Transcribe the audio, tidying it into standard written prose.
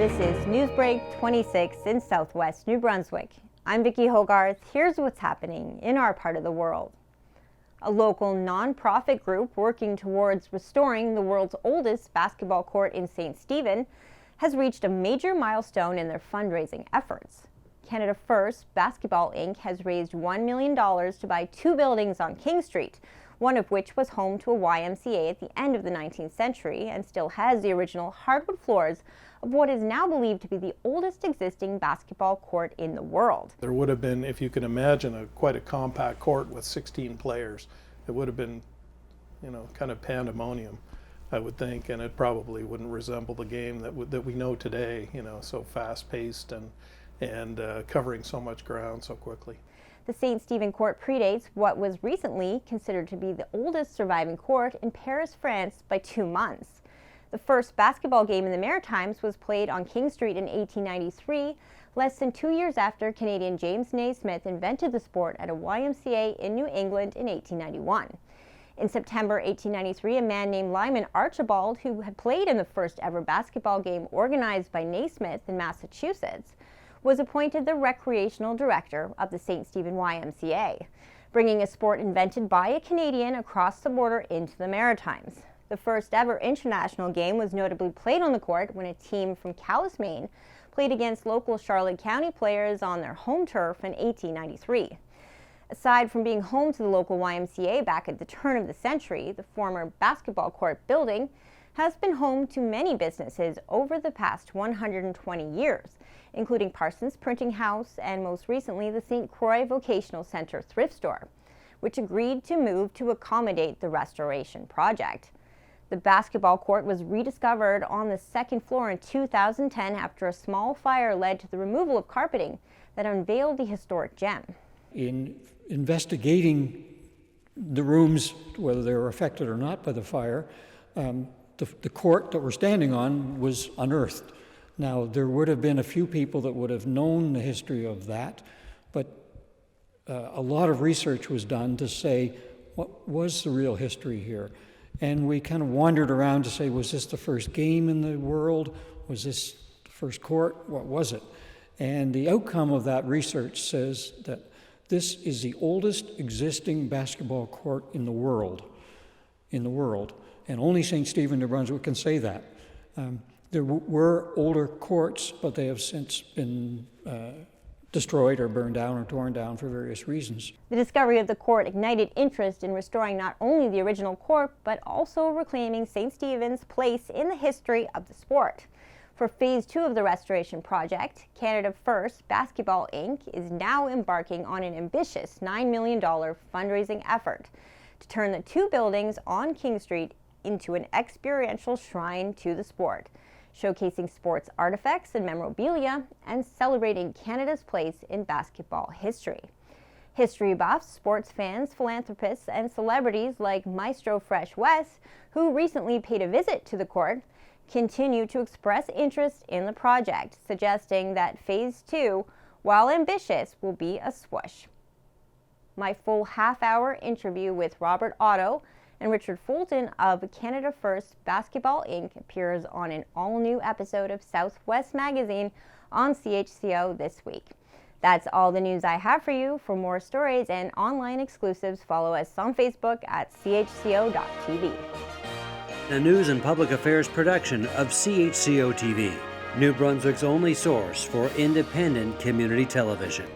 This is NewsBreak26 in Southwest New Brunswick. I'm Vicki Hogarth. Here's what's happening in our part of the world. A local non-profit group working towards restoring the world's oldest basketball court in St. Stephen has reached a major milestone in their fundraising efforts. Canada First Basketball Inc. has raised $1 million to buy 2 buildings on King Street, one of which was home to a YMCA at the end of the 19th century and still has the original hardwood floors of what is now believed to be the oldest existing basketball court in the world. There would have been, if you can imagine, quite a compact court with 16 players. It would have been, kind of pandemonium, I would think, and it probably wouldn't resemble the game that we know today, so fast-paced and covering so much ground so quickly. The St. Stephen court predates what was recently considered to be the oldest surviving court in Paris, France by 2 months. The first basketball game in the Maritimes was played on King Street in 1893, less than 2 years after Canadian James Naismith invented the sport at a YMCA in New England in 1891. In September 1893, a man named Lyman Archibald, who had played in the first ever basketball game organized by Naismith in Massachusetts, was appointed the Recreational Director of the St. Stephen YMCA, bringing a sport invented by a Canadian across the border into the Maritimes. The first ever international game was notably played on the court when a team from Kallus, Maine, played against local Charlotte County players on their home turf in 1893. Aside from being home to the local YMCA back at the turn of the century, the former basketball court building has been home to many businesses over the past 120 years, including Parsons Printing House and most recently the St. Croix Vocational Center thrift store, which agreed to move to accommodate the restoration project. The basketball court was rediscovered on the second floor in 2010 after a small fire led to the removal of carpeting that unveiled the historic gem. In investigating the rooms, whether they were affected or not by the fire, the court that we're standing on was unearthed. Now, there would have been a few people that would have known the history of that, but a lot of research was done to say, what was the real history here? And we kind of wandered around to say, was this the first game in the world? Was this the first court? What was it? And the outcome of that research says that this is the oldest existing basketball court in the world. And only St. Stephen, New Brunswick can say that. There were older courts, but they have since been destroyed or burned down or torn down for various reasons. The discovery of the court ignited interest in restoring not only the original court, but also reclaiming St. Stephen's place in the history of the sport. For Phase 2 of the restoration project, Canada First Basketball Inc. is now embarking on an ambitious $9 million fundraising effort to turn the 2 buildings on King Street into an experiential shrine to the sport, showcasing sports artifacts and memorabilia and celebrating Canada's place in basketball history. History buffs, sports fans, philanthropists, and celebrities like Maestro Fresh Wes, who recently paid a visit to the court, continue to express interest in the project, suggesting that Phase 2, while ambitious, will be a swoosh. My full half-hour interview with Robert Otto and Richard Fulton of Canada First Basketball Inc. appears on an all-new episode of Southwest Magazine on CHCO this week. That's all the news I have for you. For more stories and online exclusives, follow us on Facebook at CHCO.TV. A news and public affairs production of CHCO-TV, New Brunswick's only source for independent community television.